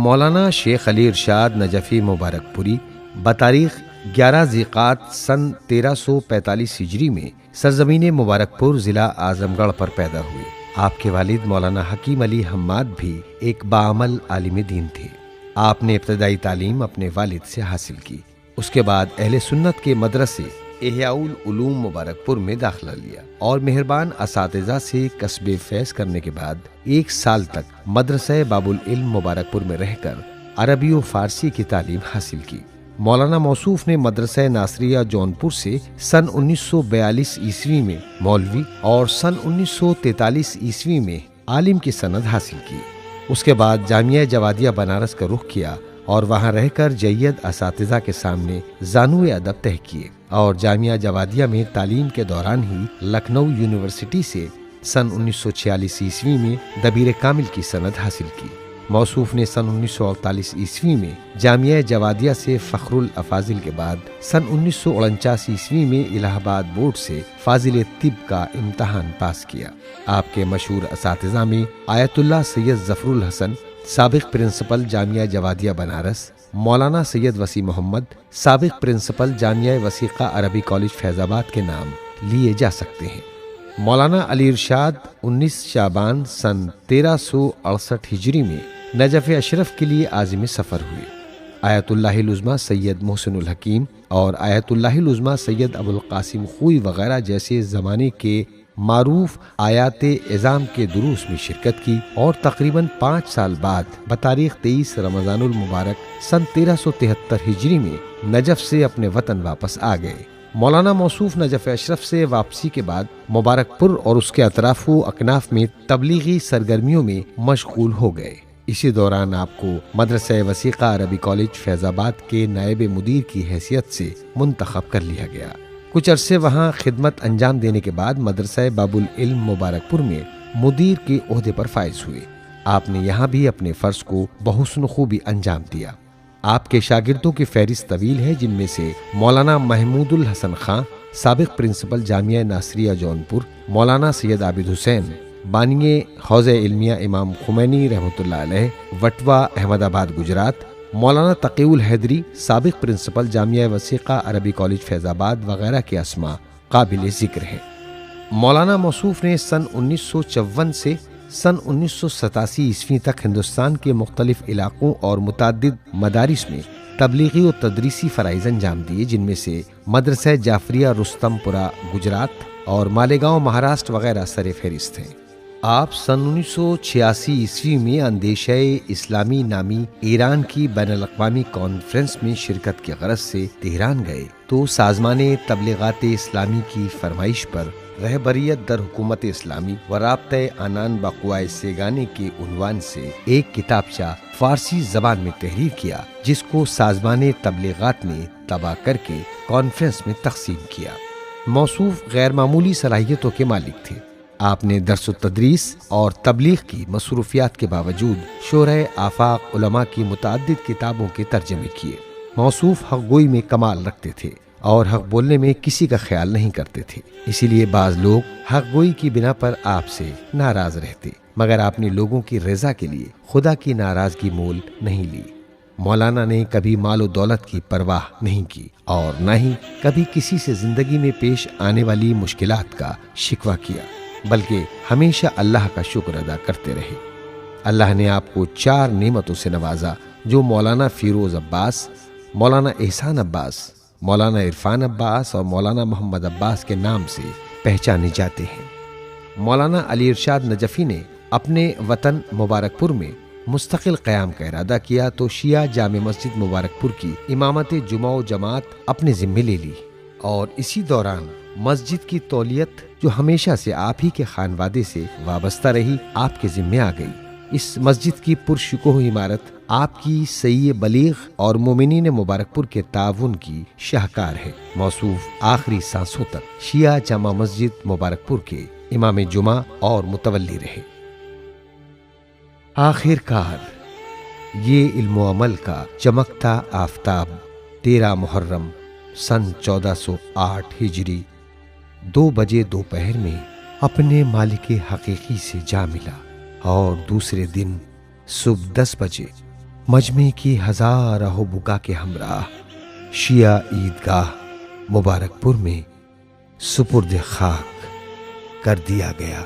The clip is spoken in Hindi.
मौलाना शेख अली इरशाद नजफ़ी मुबारकपुरी बतारीख 11 ज़ीक़ात सन 1345 हिजरी में सरजमीन मुबारकपुर ज़िला आज़मगढ़ पर पैदा हुए। आपके वालिद मौलाना हकीम अली हम्माद भी एक बाअमल आलिम दीन थे। आपने इब्तदाई तालीम अपने वालिद से हासिल की। उसके बाद अहले सुन्नत के मदरसे इहयाउल उलूम मुबारकपुर में दाखिला लिया और मेहरबान असातिज़ा से कस्बे फैज़ करने के बाद 1 साल तक मदरसा बाबुल इल्म मुबारकपुर में रहकर अरबी और फारसी की तालीम हासिल की। मौलाना मौसूफ ने मदरसा नासरिया जौनपुर से सन 1942 ईस्वी में मौलवी और सन 1943 ईस्वी में आलिम की सनद हासिल की। उसके बाद जामिया जवादिया बनारस का रुख किया और वहां रहकर जय्यद असातिज़ा के सामने ज़ानुए अदब तह किए और जामिया जवादिया में तालीम के दौरान ही लखनऊ यूनिवर्सिटी से सन 1946 ईस्वी में दबीर कामिल की सनद हासिल की। मौसूफ ने सन 1948 ईस्वी में जामिया जवादिया से फ़ख्रुल अफाजिल के बाद सन 1949 ईस्वी में इलाहाबाद बोर्ड से फाजिल तिब का इम्तहान पास किया। आपके मशहूर असातिज़ा में आयतुल्लाह सैयद ज़फ़रुल हसन साबिक़ प्रिंसिपल जामिया जवादिया बनारस, मौलाना सैयद वसी मोहम्मद साबिक़ प्रिंसिपल जामिया वसीक़ा अरबी कॉलेज फैज़ाबाद के नाम लिए जा सकते हैं। मौलाना अली इरशाद 19 शाबान सन 1368 हिजरी में नजफ़ अशरफ के लिए आज़िम सफ़र हुए। आयतुल्लाहिल उज़्मा सैयद मोहसिनुल हकीम और आयतुल्लाहिल उज़्मा सैयद अबुल क़ासिम खूई वगैरह जैसे ज़माने के मारूफ आयात एज़ाम के दुरूस में शिरकत की और तकरीबन 5 साल बाद बतारीख 23 रमज़ानुल मुबारक सन 1373 हिजरी में नजफ़ से अपने वतन वापस आ गए। मौलाना मौसूफ नजफ़ अशरफ से वापसी के बाद मुबारकपुर और उसके अतराफ़ अकनाफ में तबलीगी सरगर्मियों में मशगूल हो गए। इसी दौरान आपको मदरसा वसीक़ा अरबी कॉलेज फैज़ाबाद के नायब मुदीर की हैसियत से मुंतखब कर लिया गया। कुछ अरसे वहाँ खिदमत अंजाम देने के बाद मदरसा बाबुल इल्म मुबारकपुर में मुदीर के ओहदे पर फाइज हुए। आपने यहाँ भी अपने फ़र्ज को बहुस्न खूबी अंजाम दिया। आपके शागिर्दों की फहरिस्त तवील है, जिनमें से मौलाना महमूदुल हसन खां साबिक़ प्रिंसिपल जामिया नासरिया जौनपुर, मौलाना सैयद आबिद हुसैन बानिए हौज़ इल्मिया इमाम खुमैनी रहमतुल्लाह अलैह वटवा अहमदाबाद गुजरात, मौलाना तक़ीउल हैदरी साबिक़ प्रिंसिपल जामिया वसीक़ा अरबी कॉलेज फैज़ाबाद वगैरह के अस्मा काबिल ज़िक्र हैं। मौलाना मौसूफ ने सन 1954 से सन 1987 ईस्वी तक हिंदुस्तान के मुख्तलिफ इलाक़ों और मुतअद्दिद मदारिस में तबलीगी और तदरीसी फ़राइज़ अंजाम दिए, जिनमें से मदरसा जाफरिया रुस्तमपुरा गुजरात और मालेगांव महाराष्ट्र वगैरह सर फहरिस्त हैं। आप सन 1986 ईस्वी में अंदेशे इस्लामी नामी ईरान की बैनुल-अक़वामी कॉन्फ्रेंस में शिरकत की गरज से तेहरान गए तो साज़माने तबलीगात इस्लामी की फरमाइश पर रहबरियत दर हुकूमत इस्लामी व राब्ते आनान बक़वाए सेगाने के उन्वान से एक किताबचा फारसी ज़बान में तहरीर किया, जिसको साज़माने तबलीगात ने तबाह करके कॉन्फ्रेंस में तक़सीम किया। मौसूफ गैर मामूली सलाहियतों के मालिक थे। आपने दर्स तदरीस और तबलीग की मसरूफियात के बावजूद शोरह आफाक उलमा की मुतअद्दिद किताबों के तर्जमे किए। मौसूफ हक़ गोई में कमाल रखते थे और हक़ बोलने में किसी का ख्याल नहीं करते थे। इसीलिए बाज़ लोग हक़ गोई की बिना पर आपसे नाराज़ रहते, मगर आपने लोगों की रज़ा के लिए खुदा की नाराज़गी मोल नहीं ली। मौलाना ने कभी मालो दौलत की परवाह नहीं की और न ही कभी किसी से ज़िंदगी में पेश आने वाली मुश्किलात का शिकवा किया, बल्कि हमेशा अल्लाह का शुक्र अदा करते रहे। अल्लाह ने आपको 4 नेमतों से नवाजा, जो मौलाना फ़िरोज़ अब्बास, मौलाना एहसान अब्बास, मौलाना इरफान अब्बास और मौलाना मोहम्मद अब्बास के नाम से पहचाने जाते हैं। मौलाना अली इरशाद नजफ़ी ने अपने वतन मुबारकपुर में मुस्तकिल क़याम का इरादा किया तो शिया जामे मस्जिद मुबारकपुर की इमामत जुमा व जमात अपने ज़िम्मे ले ली और इसी दौरान मस्जिद की तौलियत, जो हमेशा से आप ही के खानवादे से वाबस्ता रही, आपके ज़िम्मे आ गई। इस मस्जिद की पुरशुकोह इमारत आपकी सही बलीग और मोमिनीन मुबारकपुर के ताउन की शाहकार है। मौसूफ आखिरी सांसों तक शिया जामा मस्जिद मुबारकपुर के इमाम जुमा और मुतवल्ली रहे। आखिरकार ये इल्म अमल का चमकता आफताब 13 मुहर्रम सन 1408 हिजरी 2 बजे दोपहर में अपने मालिक हकीकी से जा मिला और दूसरे दिन सुबह 10 बजे मजमे की हजारों बुका के हमराह शिया ईदगाह मुबारकपुर में सुपुर्द खाक कर दिया गया।